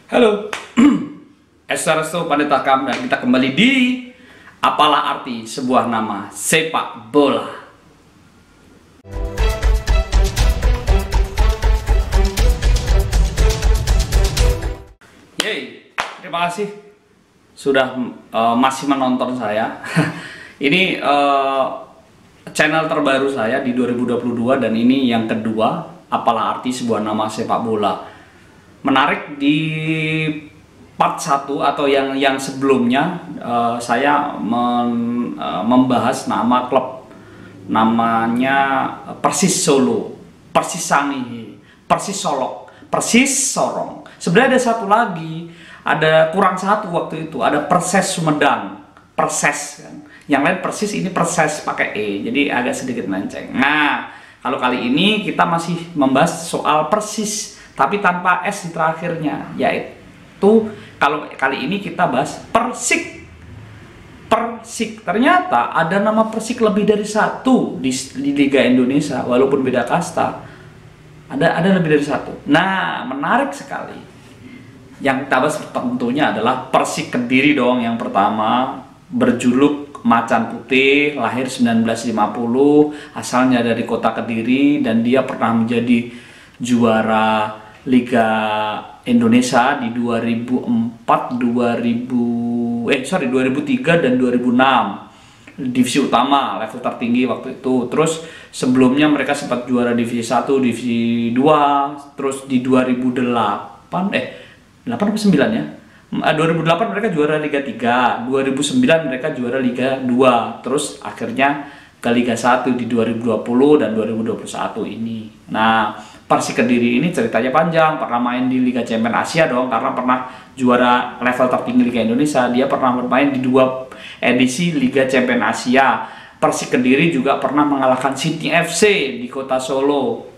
Halo, Esrasto Pandetakam, dan kita kembali di Apalah Arti Sebuah Nama Sepak Bola. Yeay, terima kasih sudah masih menonton saya. Ini channel terbaru saya di 2022 dan ini yang kedua, Apalah Arti Sebuah Nama Sepak Bola. Menarik di part 1 atau yang sebelumnya saya membahas nama klub, namanya Persis Solo, Persis Sangihe, Persis Solok, Persis Sorong. Sebenarnya ada satu lagi, ada kurang satu waktu itu, ada Perses Sumedang, Perses kan. Yang lain Persis, ini Perses pakai E, jadi agak sedikit melenceng. Nah, kalau kali ini kita masih membahas soal Persis, tapi tanpa S di terakhirnya, yaitu kalau kali ini kita bahas Persik. Persik, ternyata ada nama Persik lebih dari satu di Liga Indonesia, walaupun beda kasta. Ada lebih dari satu. Nah, menarik sekali. Yang kita bahas tentunya adalah Persik Kediri dong, yang pertama, berjuluk Macan Putih, lahir 1950, asalnya dari kota Kediri, dan dia pernah menjadi juara Liga Indonesia di 2003 dan 2006, divisi utama, level tertinggi waktu itu. Terus sebelumnya mereka sempat juara divisi 1, divisi 2, terus di 2008 atau 9 ya. 2008 mereka juara Liga 3, 2009 mereka juara Liga 2, terus akhirnya ke Liga 1 di 2020 dan 2021 ini. Nah, Persik Kediri ini ceritanya panjang, pernah main di Liga Champions Asia dong, karena pernah juara level tertinggi Liga Indonesia. Dia pernah bermain di 2 edisi Liga Champions Asia. Persik Kediri juga pernah mengalahkan Sydney FC di kota Solo.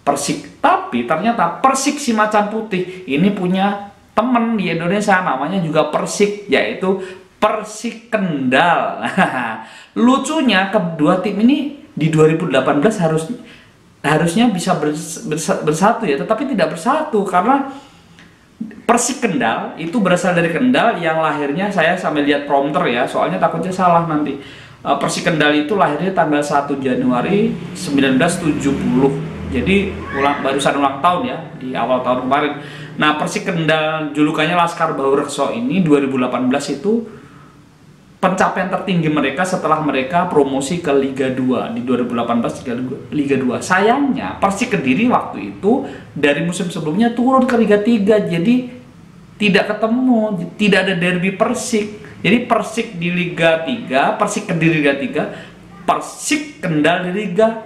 Persik, tapi ternyata Persik si Macan Putih ini punya temen di Indonesia, namanya juga Persik, yaitu Persik Kendal. Lucunya kedua tim ini di 2018 harusnya bisa bersatu ya, tetapi tidak bersatu karena Persik Kendal itu berasal dari Kendal, yang lahirnya saya sambil lihat prompter ya, soalnya takutnya salah nanti. Persik Kendal itu lahirnya tanggal 1 Januari 1970. Jadi barusan ulang tahun ya, di awal tahun kemarin. Nah, Persik Kendal julukannya Laskar Baurekso ini 2018 itu pencapaian tertinggi mereka setelah mereka promosi ke Liga 2 di 2018 Liga 2. Sayangnya Persik Kediri waktu itu dari musim sebelumnya turun ke Liga 3, jadi tidak ketemu, tidak ada derby Persik. Jadi Persik di Liga 3, Persik Kediri Liga 3, Persik Kendal di Liga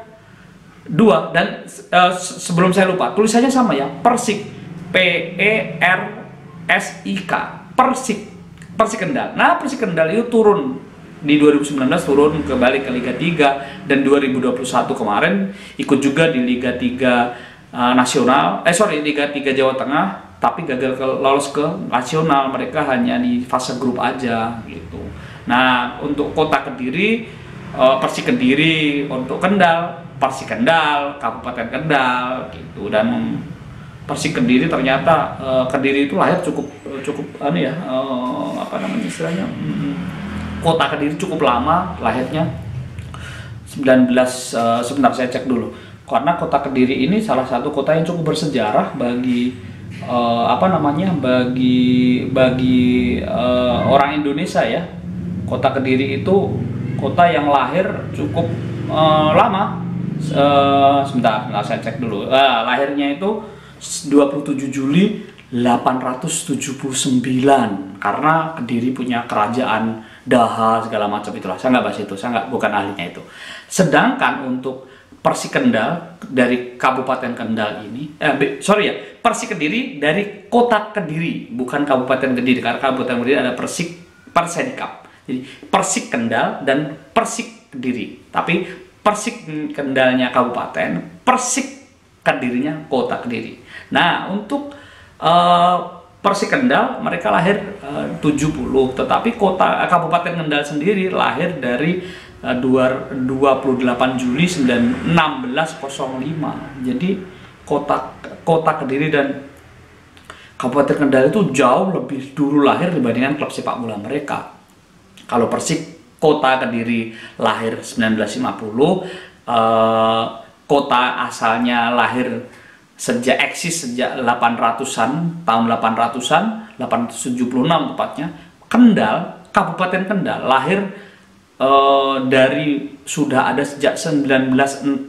2. Dan sebelum saya lupa, tulisannya sama ya, Persik, Persik, Persik Kendal. Nah, Persik Kendal itu turun di 2019, turun kembali ke Liga 3, dan 2021 kemarin ikut juga di Liga 3 nasional. Liga 3 Jawa Tengah, tapi gagal lolos ke nasional. Mereka hanya di fase grup aja gitu. Nah, untuk kota Kediri, Persik Kediri, untuk Kendal, Persik Kendal, Kabupaten Kendal gitu. Dan Persik Kediri ternyata Kediri itu lahir cukup kota Kediri cukup lama lahirnya, sebentar saya cek dulu, karena kota Kediri ini salah satu kota yang cukup bersejarah bagi bagi orang Indonesia ya. Kota Kediri itu kota yang lahir cukup lama. Sebentar saya cek dulu. Lahirnya itu 27 Juli 879, karena Kediri punya kerajaan Daha segala macam itulah. Saya nggak bahas itu, bukan ahlinya itu. Sedangkan untuk Persik Kendal dari Kabupaten Kendal ini, Persik Kediri dari Kota Kediri, bukan Kabupaten Kediri, karena Kabupaten Kediri ada Persedikap. Jadi Persik Kendal dan Persik Kediri. Tapi Persik Kendalnya kabupaten, Persik Kedirinya kota Kediri. Nah, untuk Persik Kendal mereka lahir 70, tetapi Kabupaten Kendal sendiri lahir dari 28 Juli 1605. Jadi kota Kediri dan Kabupaten Kendal itu jauh lebih dulu lahir dibandingkan klub sepak bola mereka. Kalau Persik Kota Kediri lahir 1950, kota asalnya lahir eksis sejak 800-an, tahun 800-an, 876 tepatnya. Kendal, Kabupaten Kendal lahir dari sudah ada sejak 1605,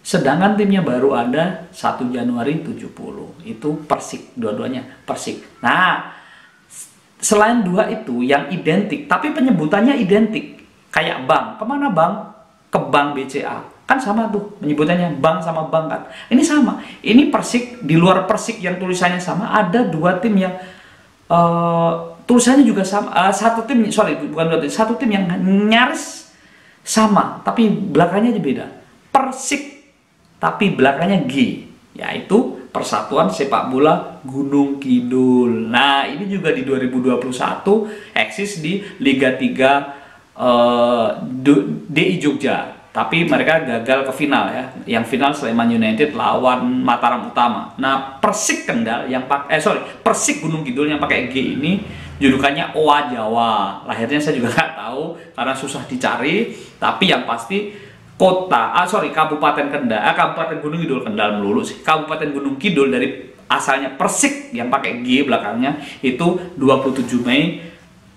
sedangkan timnya baru ada 1 Januari 70. Itu Persik, dua-duanya Persik. Nah, selain dua itu yang identik, tapi penyebutannya identik. Kayak bank, kemana bank? Ke bank BCA, kan sama tuh penyebutannya, bank sama bank kan. Ini sama, ini Persik, di luar Persik yang tulisannya sama, ada dua tim yang tulisannya juga sama, satu tim yang nyaris sama, tapi belakangnya aja beda. Persik, tapi belakangnya G, yaitu Persatuan Sepak Bola Gunung Kidul. Nah, ini juga di 2021 eksis di Liga 3 DI Jogja, tapi mereka gagal ke final ya. Yang final Sleman United lawan Mataram Utama. Nah, Persik Kendal yang Persik Gunung Kidul yang pakai G ini julukannya Owa Jawa. Lahirnya saya juga nggak tahu karena susah dicari, tapi yang pasti Kabupaten Kendal, Kabupaten Gunung Kidul, Kendal melulu sih. Kabupaten Gunung Kidul dari asalnya Persik yang pakai G belakangnya itu 27 Mei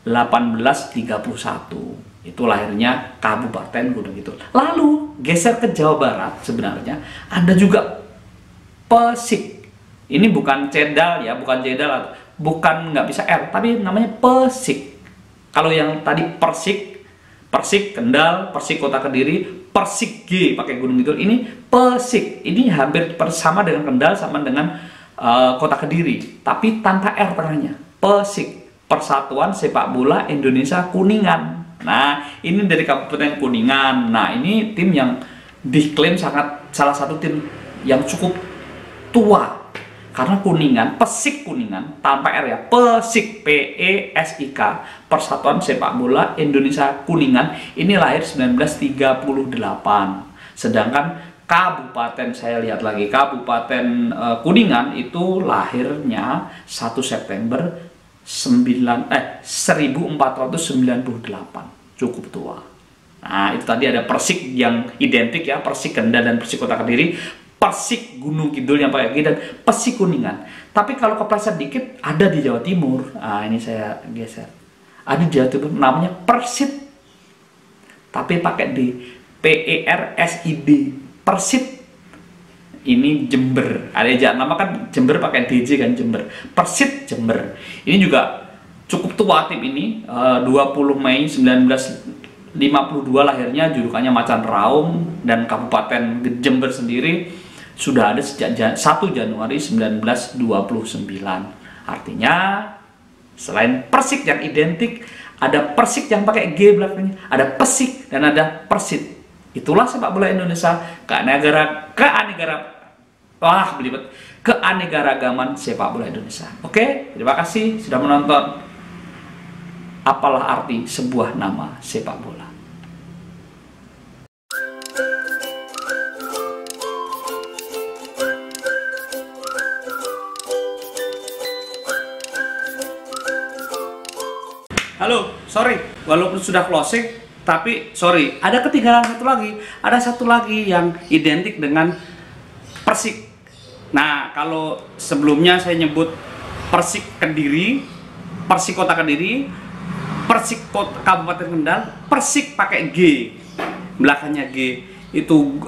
1831. Itu lahirnya Kabupaten Gunung Kidul. Lalu geser ke Jawa Barat, sebenarnya ada juga Pesik. Ini bukan cedal ya, bukan nggak bisa R, tapi namanya Pesik. Kalau yang tadi Persik Kendal, Persik Kota Kediri, Persik G pakai Gunung Kidul, ini Pesik. Ini hampir sama dengan Kendal, sama dengan Kota Kediri, tapi tanpa R tengahnya. Pesik, Persatuan Sepak Bola Indonesia Kuningan. Nah, ini dari Kabupaten Kuningan. Nah, ini tim yang diklaim salah satu tim yang cukup tua. Karena Kuningan, Pesik Kuningan, tanpa R ya, Pesik, PESIK, Persatuan Sepak Bola Indonesia Kuningan, ini lahir 1938. Sedangkan saya lihat lagi, Kabupaten Kuningan itu lahirnya 1 September 1498, cukup tua. Nah, itu tadi ada Persik yang identik ya, Persik Kendal dan Persik Kota Kediri, Persik Gunung Kidul yang pakai G, dan Pesik Kuningan. Tapi kalau kepleset dikit ada di Jawa Timur. Nah, ini saya geser. Ada di Jawa Timur namanya Persit, tapi pakai D, PERSID, Persit. Ini Jember, ada ejaan nama kan Jember pakai DJ kan, Jember. Persit Jember. Ini juga cukup tua tim ini, 20 Mei 1952 lahirnya, julukannya Macan Raung, dan Kabupaten Jember sendiri sudah ada sejak 1 Januari 1929. Artinya selain Persik yang identik, ada Persik yang pakai G belakangnya, ada Pesik dan ada Persit. Itulah sepak bola Indonesia, keanekaragaman sepak bola Indonesia. Oke, terima kasih sudah menonton. Apalah arti sebuah nama sepak bola? Halo, sorry, walaupun sudah closing, tapi sorry, ada ketinggalan satu lagi yang identik dengan Persik. Nah, kalau sebelumnya saya nyebut Persik Kediri, Persik Kota Kediri, Persik Kabupaten Kendal, Persik pakai G, belakangnya G itu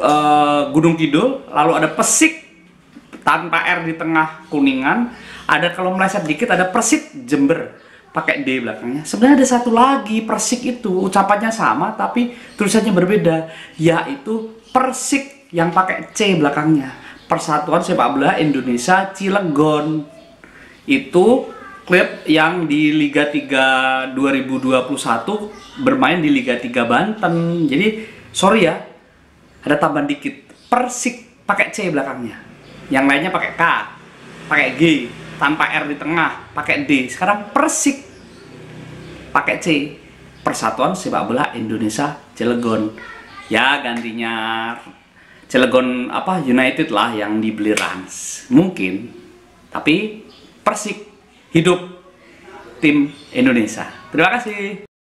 Gunung Kidul, lalu ada Pesik tanpa R di tengah Kuningan, ada kalau meleset dikit ada Persit Jember pakai D belakangnya. Sebenarnya ada satu lagi Persik itu, ucapannya sama tapi tulisannya berbeda, yaitu Persik yang pakai C belakangnya, Persatuan Sepak Bola Indonesia Cilegon. Itu klub yang di Liga 3 2021 bermain di Liga 3 Banten. Jadi sorry ya, ada tambahan dikit, Persik pakai C belakangnya, yang lainnya pakai K, pakai G, tanpa R di tengah, pakai D. Sekarang Persik pakai C, Persatuan Sepak Bola Indonesia Cilegon. Ya, gantinya Cilegon United lah yang dibeli Rans mungkin, tapi Persik hidup tim Indonesia. Terima kasih.